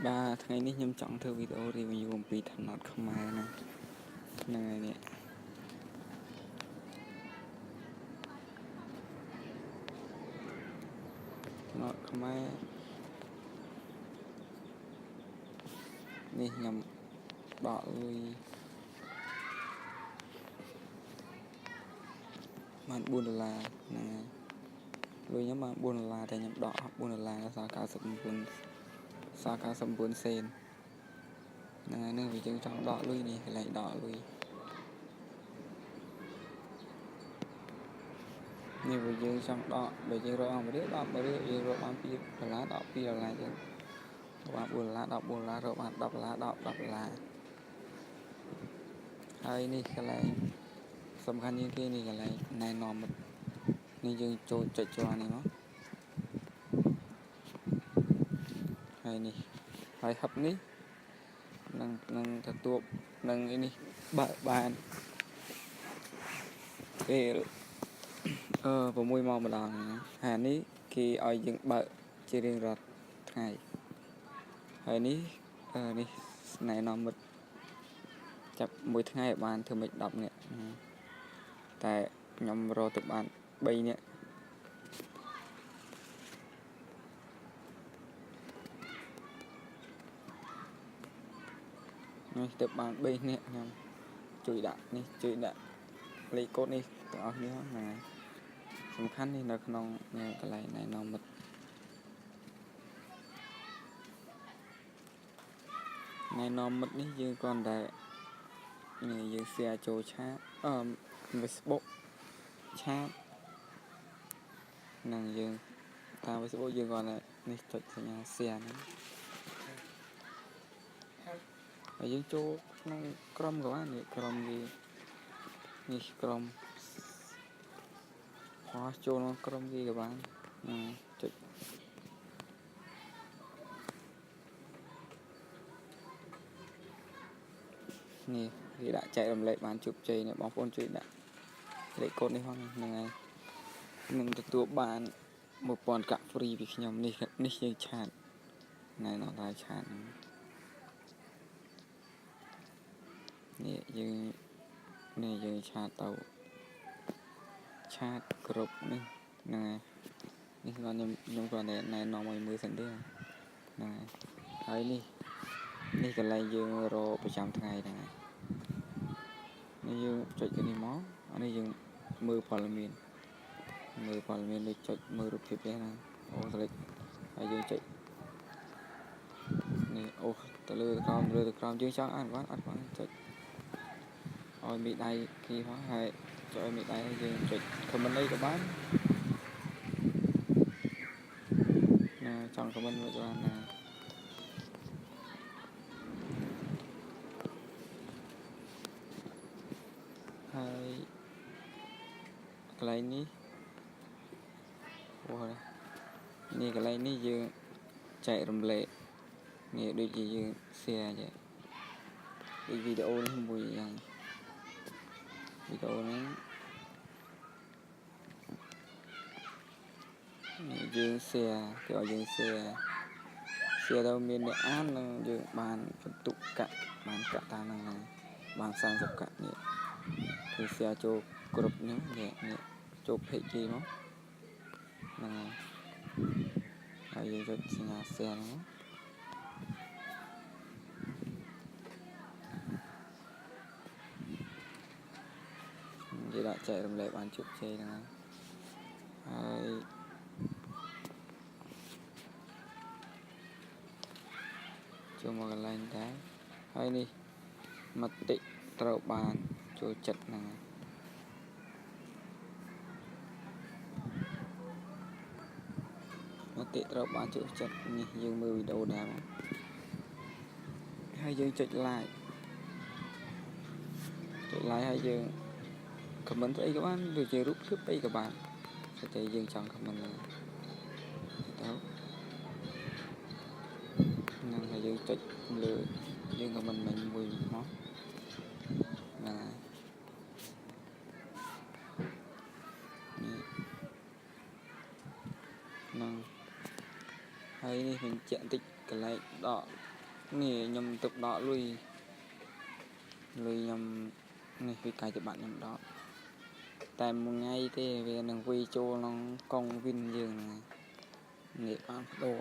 Baថ្ងៃនេះខ្ញុំចង់ធ្វើវីដេអូ review អំពីថ្នោតខ្មែរណាហ្នឹងហើយនេះថ្នោតខ្មែរនេះខ្ញុំដកលុយបាន$4ហ្នឹងហើយលុយខ្ញុំបាន$4តែខ្ញុំដក$4សល់99សេនហ្នឹងហើយនឹងវាយើងចង់ដកលុយនេះកន្លែងដកលុយនេះវាយើងចង់ដកបើយើងរកអង្គរៀល10រៀលយើងរកបាន$2ដក$2យើងបាន$4 $14រកបាន$10 ដក$10ហើយនេះកន្លែងសំខាន់ជាងគេនេះកន្លែងណែនាំនេះយើងចូលចុចចូលនេះមកហើយនេះហើយហឹបនេះនឹងទទួលនឹងនេះបើកបានពេល6ម៉ោងម្ដងហើយនេះគេឲ្យយើងបើកជារៀងរាល់ថ្ងៃហើយនេះនេះណែនាំមិត្តចាប់មួយថ្ងៃឲ្យបានធ្វើមិន10នាក់តែខ្ញុំរកទៅបាន3នាក់នេះទៅបាន3នាក់ខ្ញុំជួយដាក់នេះជួយដាក់លេខកូដនេះទាំងអស់នេះហ្នឹងហើយសំខាន់នេះនៅក្នុងកន្លែងណែនាំមិត្តណែនាំមិត្តនេះយើងគ្រាន់តែនេះយើង share ចូលឆាតFacebook ឆាតនឹងយើងតាម Facebook យើងគ្រាន់តែនេះចុចសញ្ញា share ហ្នឹងហើយយើងចូលក្នុងក្រុមក៏បាននេះក្រុមវានេះក្រុមខោចូលក្នុងក្រុមវាក៏បានចុចនេះគេដាក់ចែករំលែកបានជោគជ័យនេះបងប្អូនជួយដាក់លេខកូដនេះផងហ្នឹងហើយនឹងទទួលបាន1000កាក់ free ពីខ្ញុំនេះយើងឆាតណែនាំថាឆាតនេះយើងឆាតទៅឆាតគ្រប់នេះហ្នឹងហើយនេះខ្ញុំគាត់ណែនាំឲ្យមើលសិនទេហ្នឹងហើយនេះកន្លែងយើងរកប្រចាំថ្ងៃហ្នឹងហើយនេះយើងចុចទៅនេះមកអានេះយើងមើលព័ត៌មានដូចចុចមើលរូបភាពទេណាអូស្លេចហើយយើងចុចនេះអូទៅលើទៅក្រោមយើងចង់អានបានអត់បានចុចឲ្យមីដៃគេផងហើយចុចឲ្យមីដៃហើយយើងចុច comment អីក៏បានណាចង់ comment មកបានណាហើយកន្លែងនេះនេះកន្លែងនេះយើងចែករំលែកនេះដូចជាយើង share ចេះដូចវីដេអូនេះមួយយ៉ាងវីដេអូនេះយើង share គេឲ្យយើង share ទៅមានអ្នកអាននឹងយើងបានបន្ទុកកាក់បានកាក់តាមហ្នឹងហើយបាន30កាក់នេះគឺ share ចូលគ្រប់នេះចូល page គេមកហ្នឹងហើយយើងចុចសញ្ញា share ហ្នឹងនិយាយដាក់ចែករំលែកបានជោគជ័យហ្នឹងហើយចូលមកកន្លែងដែរហើយនេះមតិត្រូវបានចូលចិត្តហ្នឹងមតិត្រូវបានចូលចិត្តនេះយើងមើលវីដេអូដែរមកហើយយើងចុច like ហើយយើង comment ស្អីក៏បានដូចជារូបភាពអីក៏បានតែយើងចង់ comment ទៅហ្នឹងហើយយើងចុចលើយើង comment មិញមួយមកហ្នឹងហើយហ្នឹងហើយនេះបញ្ជាក់បន្តិចកន្លែងដក nè nhầm tập đó lui lui nhầm nè vì cái cho bạn nhầm đó tại một ngày thì về đừng quy cho nó con vinh dương này nghệ bán đồ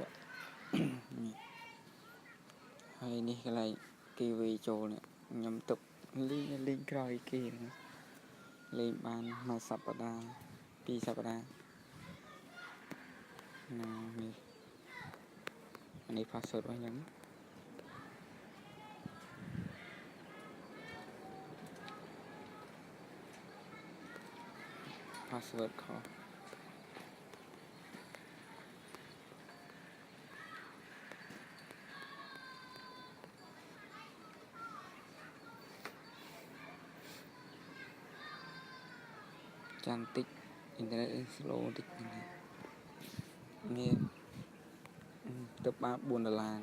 hay đi cái này kỳ vì cho này nhầm tập linh còi kia lên ban mà sập ở đây pi sập ở đây này anh ấy password vào nhấn password khó trang tích internet slow tích nghe tập $3 là